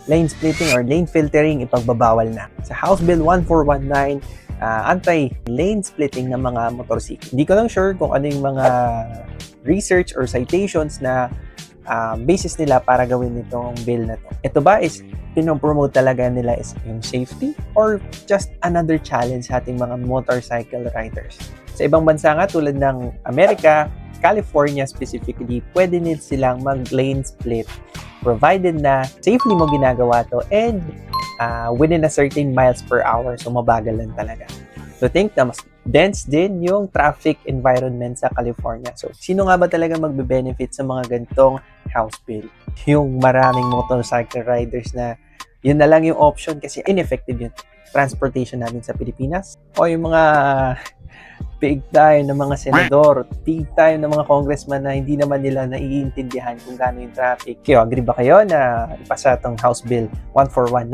lane splitting or lane filtering ipagbabawal na. Sa House Bill 1419, anti-lane splitting ng mga motorsiklo. Hindi ko lang sure kung ano yung mga research or citations na basis nila para gawin itong bill na to. Ito ba is pinopromote talaga nila is yung safety or just another challenge sa ating mga motorcycle riders? Sa ibang bansa nga tulad ng Amerika, California specifically, pwede nila silang mag-lane split provided na safely mo ginagawa to and within a certain miles per hour. So mabagal lang talaga. So think na mas dense din yung traffic environment sa California. So sino nga ba talaga magbe-benefit sa mga ganitong house bill? Yung maraming motorcycle riders na yun na lang yung option kasi ineffective yung transportation natin sa Pilipinas. O yung mga big time ng mga senador, big time ng mga congressman na hindi naman nila naiintindihan kung gaano yung traffic. Kayo, agree ba kayo na ipasa itong House Bill 1419?